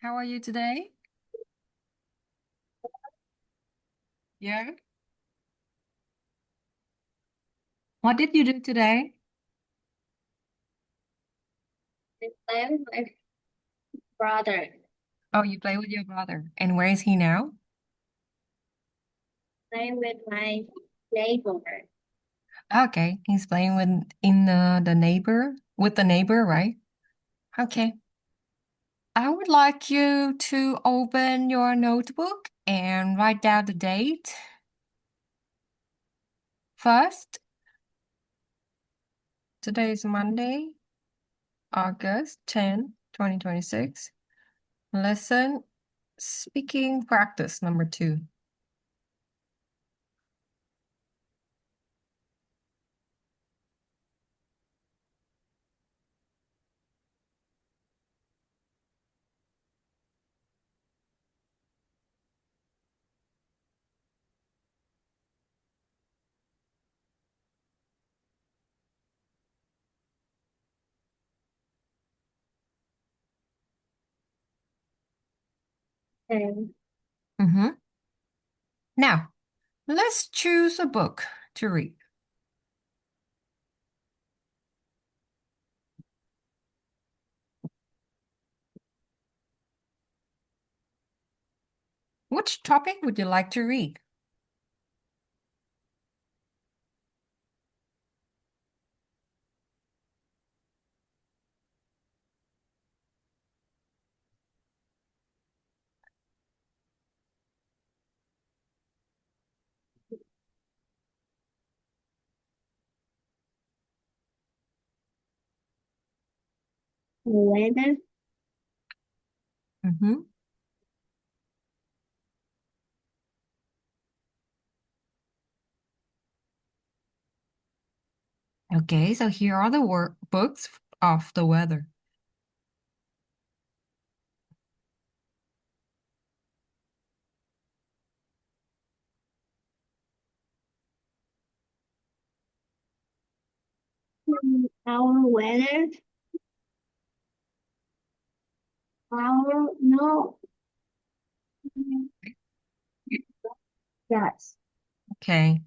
How are you today? Yeah. What did you do today? I play with my brother. Oh, you play with your brother. And where is he now? Play with my neighbor. Okay, he's playing with in the neighbor with the neighbor, right? Okay. I would like you to open your notebook and write down the date. First, today is Monday, August 10th, 2026. Lesson speaking practice number 2. And Mm-hmm. Now, let's choose a book to read. Which topic would you like to read? weather. Mm-hmm. Okay, so here are the books of the weather. Our weather. Our no. Yes. Okay.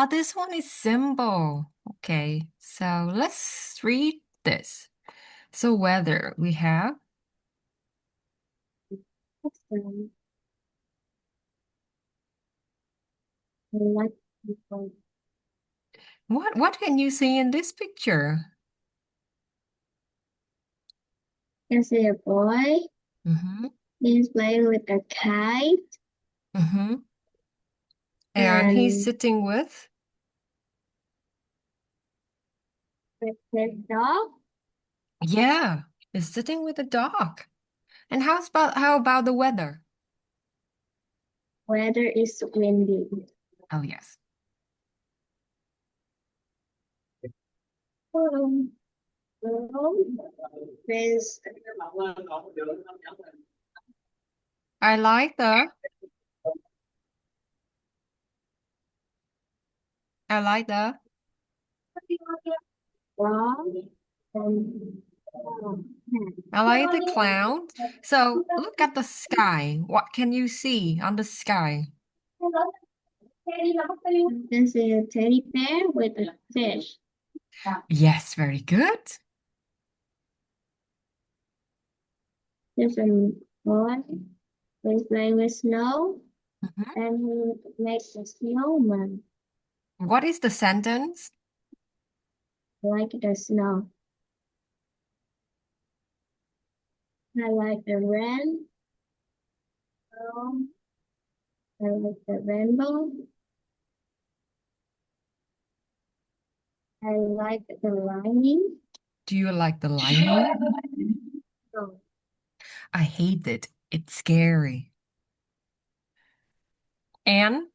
This one is simple. Okay, so let's read this. So weather, we have Um, I like people. what can you see in this picture? There's a boy. Mm-hmm. He's playing with a kite Mm-hmm. And he's and sitting with his dog. yeah, he's sitting with a dog. And how about the weather? Weather is windy. Oh yes. Um, there's I like the I like the wrong and um, I like the cloud. So look at the sky. What can you see on the sky? there's a teddy bear with a fish. Yes, very good. There's a boy who's playing with snow Mhm. and he makes a snowman What is the sentence? like the snow. I like the rain. I like the rainbow. I like the lightning. Do you like the lightning? So I hate it. It's scary. And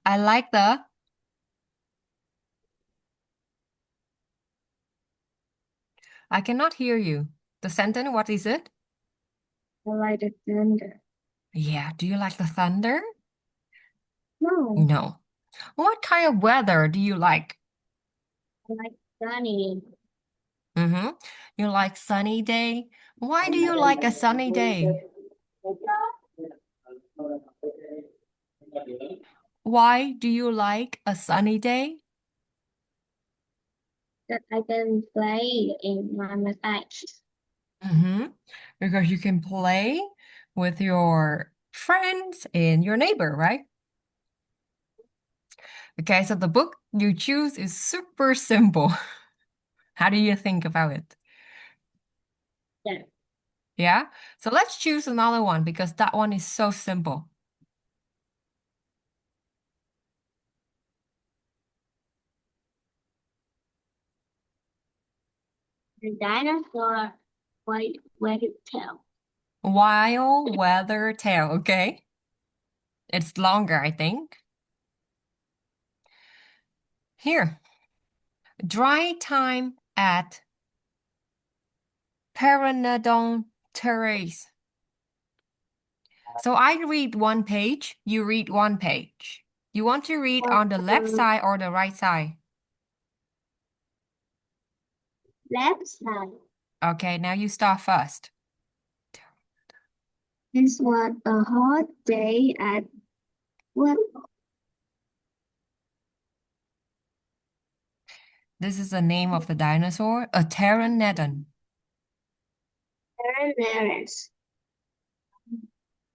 I like the I cannot hear you. The sentence, what is it? I like the thunder. Yeah, do you like the thunder? No, No. What kind of weather do you like? I like sunny. Mm-hmm. You like sunny day? Why do you like a sunny day? Why do you like a sunny day? That I can play in my massage. Mm-hmm. Because you can play with your friends and your neighbor, right? Okay, so the book you choose is super simple. How do you think about it? Yeah. Yeah? So let's choose another one because that one is so simple. The dinosaur white wetted tail. Wild Weather Tale, okay? It's longer, I think. Here, dry time at Peranodon Terrace. So I read one page, you read one page. You want to read On on the left the side or the right side? left side, Okay, now you start first. this was a hot day at what This is the name of the dinosaur, a pteranodon. Paris.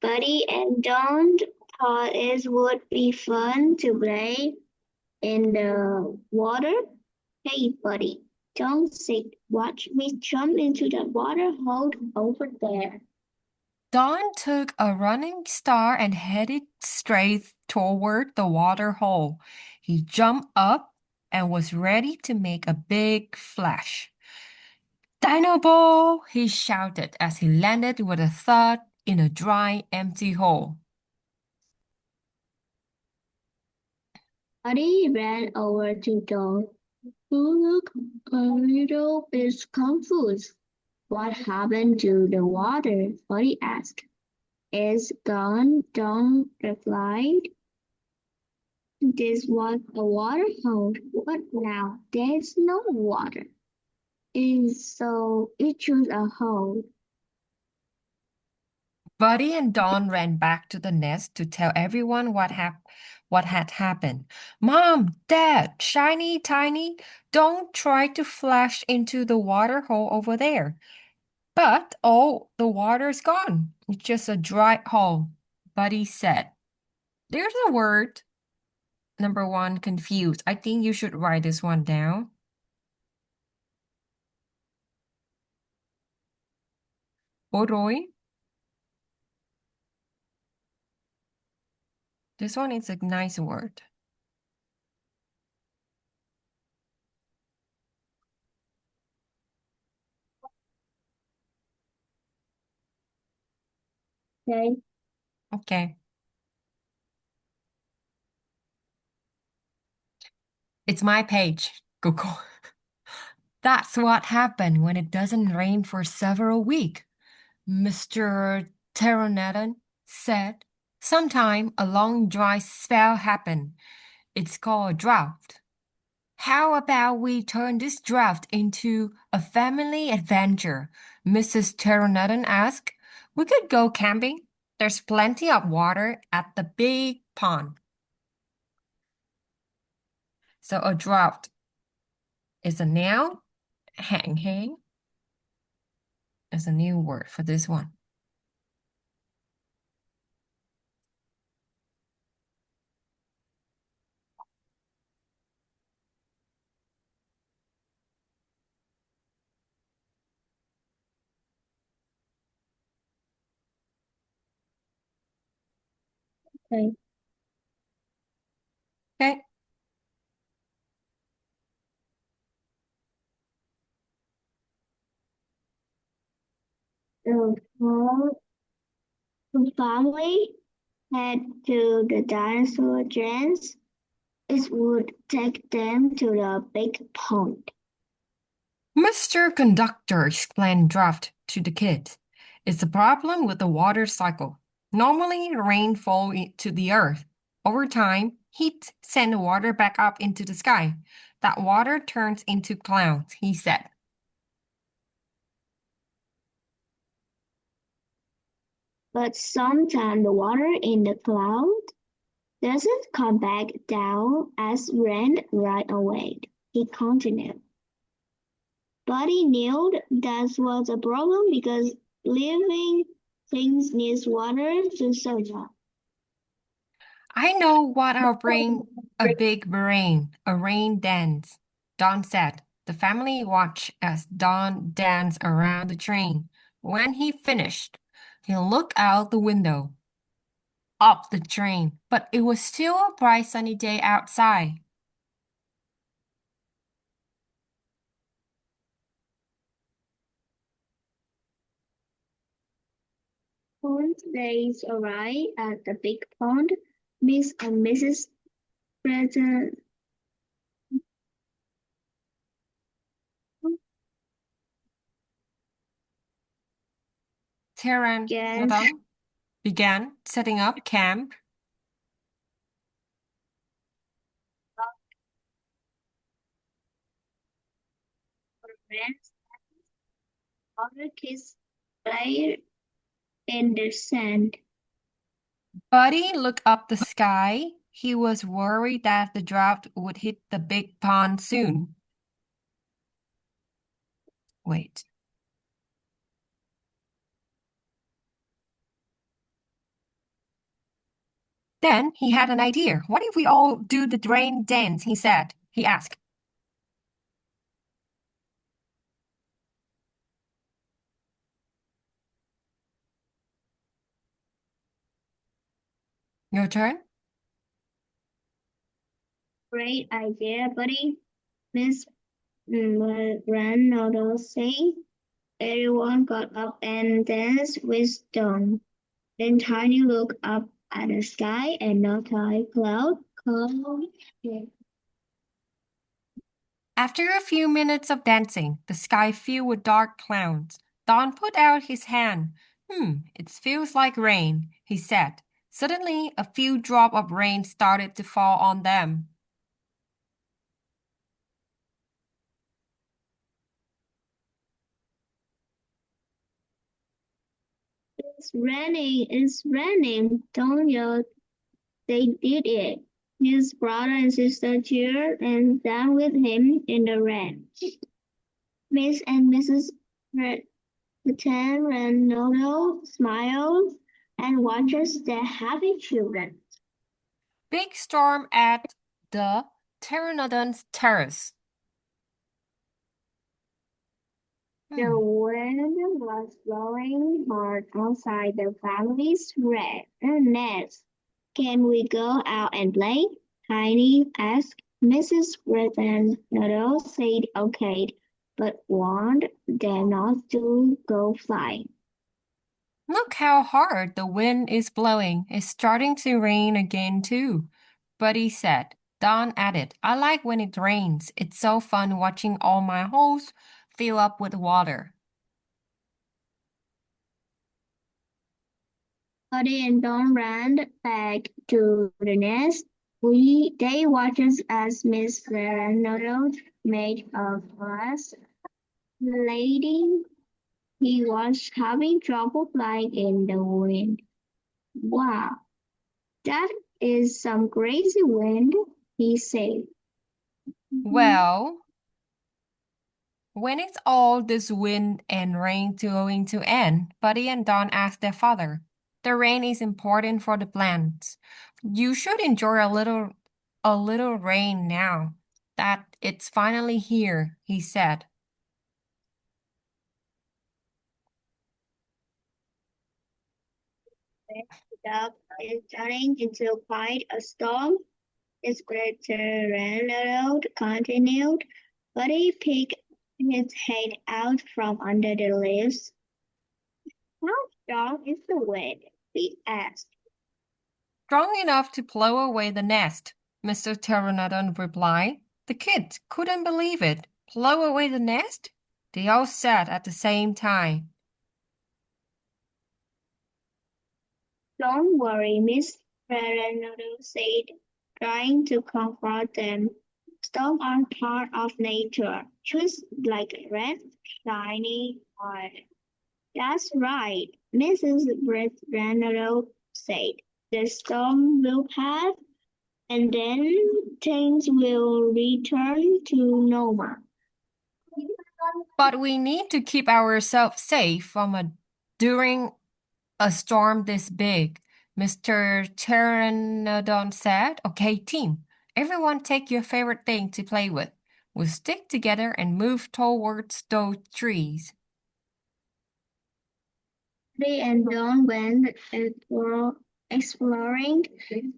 Buddy and Don thought it would be fun to play in the water. Hey, buddy, don't sit. Watch me jump into the water hole over there. Don took a running start and headed straight toward the water hole. He jumped up and was ready to make a big splash. Dino Ball! He shouted as he landed with a thud in a dry, empty hole. Buddy ran over to Don, who looked a little bit confused. What happened to the water? Buddy asked. It's gone, Don replied. This was a water hole. What now? There's no water. So it was a hole. Buddy and Don ran back to the nest to tell everyone what had happened. Mom, Dad, Shiny, Tiny, don't try to flash into the water hole over there. But oh, the water's gone. It's just a dry hole, Buddy said. There's a word, number one, confused. I think you should write this one down. Oroy. This one is a nice word. Okay. Okay. It's my page. Google. That's what happened when it doesn't rain for several weeks, Mr. Pteranodon said. Sometime a long dry spell happened. It's called a drought. How about we turn this drought into a family adventure? Mrs. Pteranodon asked. We could go camping. There's plenty of water at the big pond. So a drought is a noun. Hang hang is a new word for this one. Okay. Okay. The whole family head to the dinosaur dance. It would take them to the big pond. Mr. Conductor explained draft to the kids. It's a problem with the water cycle. Normally, rain falls to the earth. Over time, heat sends the water back up into the sky. That water turns into clouds, he said. But sometimes the water in the cloud doesn't come back down as rain right away. He continued. But he knew that was a problem because living things need water to survive. I know what I'll bring a big rain, a rain dance, Don said. The family watched as Don danced around the train. When he finished, he looked out the window, up the train, but it was still a bright sunny day outside. Once they arrived at the big pond, Miss and Mrs. President began Pteranodon began setting up camp. friends. Other kids played in the sand. Buddy looked up the sky. He was worried that the drought would hit the big pond soon. Wait. Then he had an idea. What if we all do the rain dance? He said. He asked. Your turn? Great idea, buddy. Miss Grandmother said. Everyone got up and danced with Dawn. Then Tiny looked up at the sky and noticed a cloud come. After a few minutes of dancing, the sky filled with dark clouds. Don put out his hand. It feels like rain, he said. Suddenly, a few drops of rain started to fall on them. It's raining, don't you? They did it. His brother and sister cheered and danced with him in the rain. Miss and Mrs. Pretend and Noodle smiled and watched their happy children. Big storm at the Pteranodon's terrace. The Hmm. wind was blowing hard outside the family's red nest. Can we go out and play? Tiny asked. Mrs. Noodle said okay, but warned them not to go flying. Look how hard the wind is blowing. It's starting to rain again, too. Buddy said. Don added, I like when it rains. It's so fun watching all my holes fill up with water. Buddy and Don ran back to the nest. They watched as Miss Noodle made a fuss. Lady, he was having trouble flying in the wind. Wow, that is some crazy wind, he said. Well, when it's all this wind and rain going to end, Buddy and Don asked their father. The rain is important for the plants. You should enjoy a little rain now that it's finally here, he said. The dog is turning into quite a storm. His Pteranodon continued, but he peeked his head out from under the leaves. How strong is the wind? He asked. Strong enough to blow away the nest, Mr. Pteranodon replied. The kids couldn't believe it. Blow away the nest? They all said at the same time. Don't worry, Miss Pteranodon said, trying to comfort them. Storms are part of nature, just like red, shiny oil. That's right, Mrs. Brett Reynolds said. The storm will pass and then things will return to normal. But we need to keep ourselves safe during a storm this big, Mr. Pteranodon said. Okay, team, everyone take your favorite thing to play with. We'll stick together and move towards those trees. They and Dawn went exploring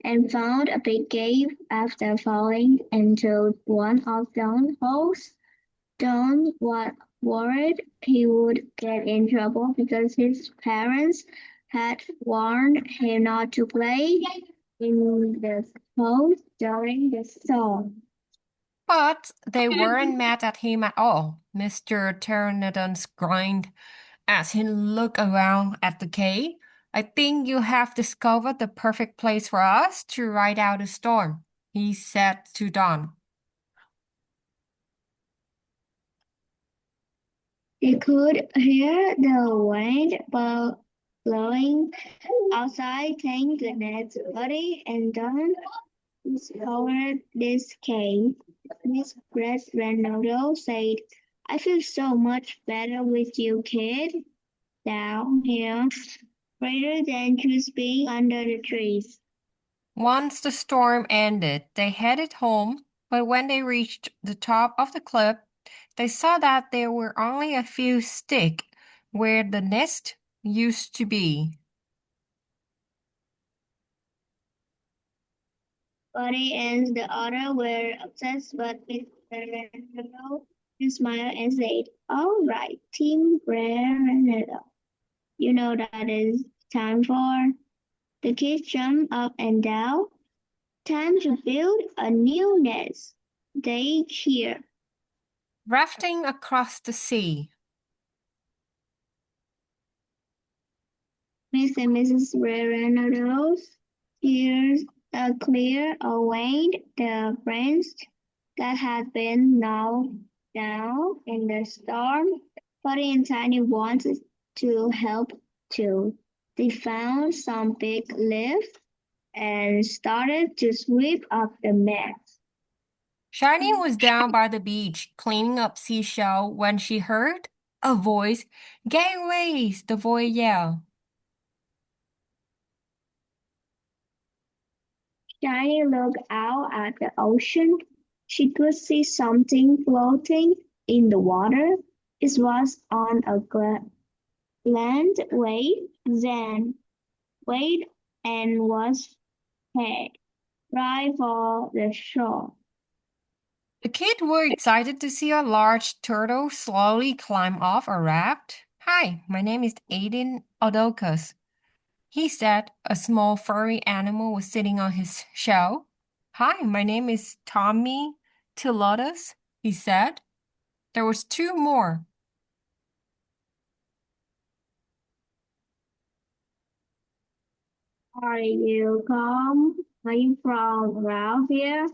and found a big cave after falling into one of Dawn's holes. Dawn was worried he would get in trouble because his parents had warned him not to play in the hole during the storm. But they weren't mad at him at all. Mr. Pteranodon grinned as he looked around at the cave. I think you have discovered the perfect place for us to ride out a storm, he said to Don. He could hear the wind blowing outside. Thank goodness, Buddy and Don discovered this cave. Miss Grace Reynolds said, I feel so much better with you, kid, down here, rather than just being under the trees. Once the storm ended, they headed home, but when they reached the top of the cliff, they saw that there were only a few sticks where the nest used to be. Buddy and the other were obsessed, but Miss Reynolds smiled and said, all right, Team Reynolds, you know that is time for. The kids jumped up and down. Time to build a new nest. They cheered. Rafting across the sea. Mr. and Mrs. Reynolds here's clear away the branch that had been knocked down in the storm. Buddy and Tiny wanted to help too. They found some big leaves and started to sweep up the mess. Shiny was down by the beach cleaning up seashell when she heard a voice. Gangways, the boy yelled. Shiny looked out at the ocean. She could see something floating in the water. It was on a land wave, then waved and was head right for the shore. The kids were excited to see a large turtle slowly climb off a raft. Hi, my name is Aiden Odokus. He said a small furry animal was sitting on his shell. Hi, my name is Tommy Tilotus, he said. There was two more. Are you from around here?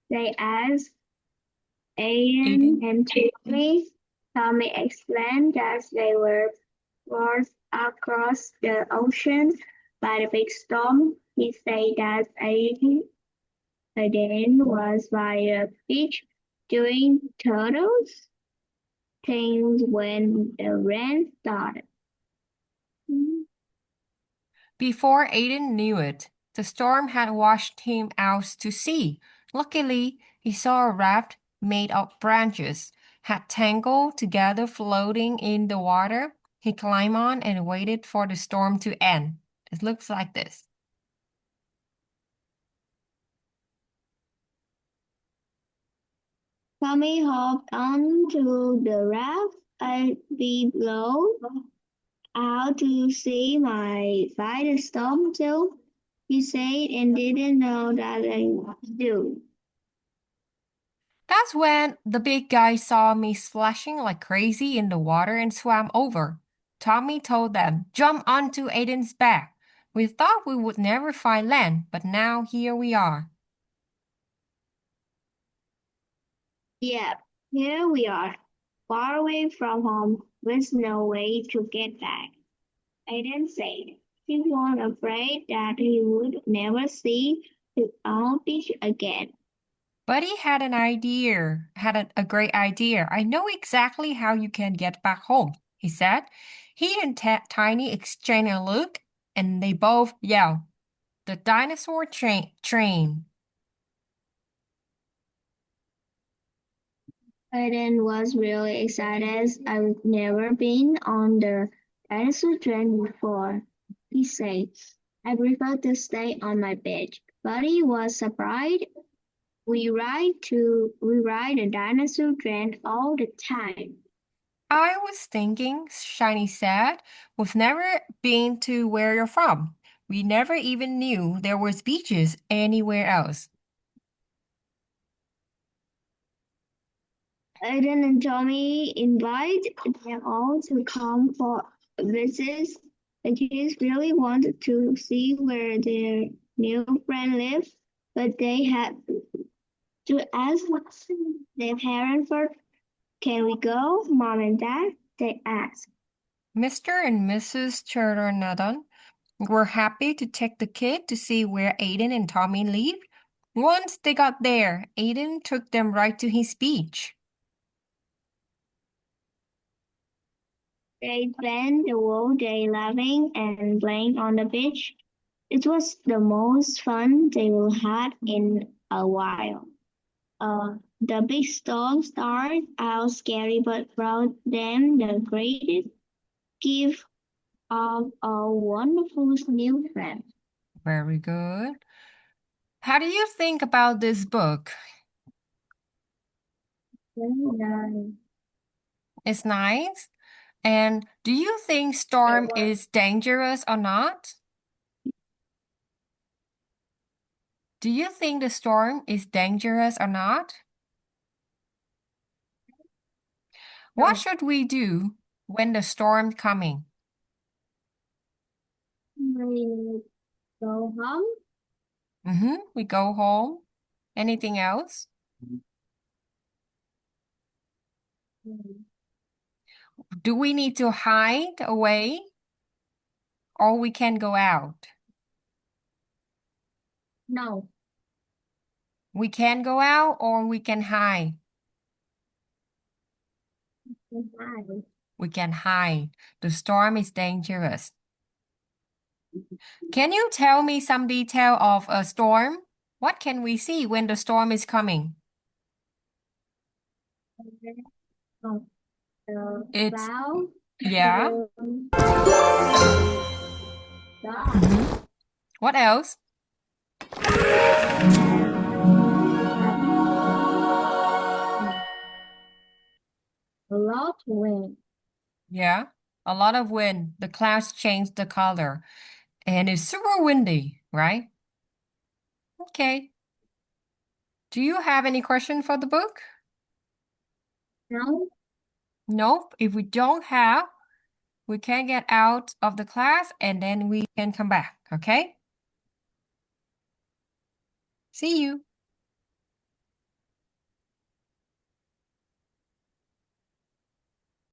They asked. Aiden Aiden. and Tiffany. Tommy explained that they were forced across the ocean by the big storm. He said that Aiden was by the beach doing turtles things when the rain started. Before Aiden knew it, the storm had washed him out to sea. Luckily, he saw a raft made of branches, had tangled together floating in the water. He climbed on and waited for the storm to end. It looks like this. Tommy hopped onto the raft. I'd be blown out to see my by the storm too. He said and didn't know that I do. That's when the big guy saw me splashing like crazy in the water and swam over. Tommy told them, jump onto Aiden's back. We thought we would never find land, but now here we are. Yep, here we are. far away from home with no way to get back. Aiden said he was afraid that he would never see his own beach again. Buddy had an idea, a great idea. I know exactly how you can get back home, he said. He and Tiny exchanged a look, and they both yelled, the dinosaur train. Aiden was really excited. I've never been on the dinosaur train before, he said. I prefer to stay on my bed. Buddy was surprised. We ride a dinosaur train all the time. I was thinking, Shiny said, we've never been to where you're from. We never even knew there was beaches anywhere else. Aiden and Tommy invite them all to come for visits. The kids really wanted to see where their new friend lives, but they had to ask their parents first. Can we go, Mom and Dad? They asked. Mr. and Mrs. Turtlenadon were happy to take the kid to see where Aiden and Tommy lived. Once they got there, Aiden took them right to his beach. They spent the whole day laughing and playing on the beach. It was the most fun they will had in a while. The big storm started out scary but brought them the greatest gift of a wonderful new friend. Very good. How do you think about this book? Very nice. It's nice. And do you think It storm was is dangerous or not? Do you think the storm is dangerous or not? What no. should we do when the storm coming? We go home. We go home. Anything else? Do we need to hide away or we can go out? No. We can go out or we can hide. Goodbye. We can hide. The storm is dangerous. Can you tell me some detail of a storm? What can we see when the storm is coming? Oh, the It's, cloud yeah. will hmm stop. What else? A lot wind. Yeah. A lot of wind. The clouds change the color. And it's super windy, right? Okay. Do you have any question for the book? No. Nope. If we don't have, we can get out of the class and then we can come back, okay? See you.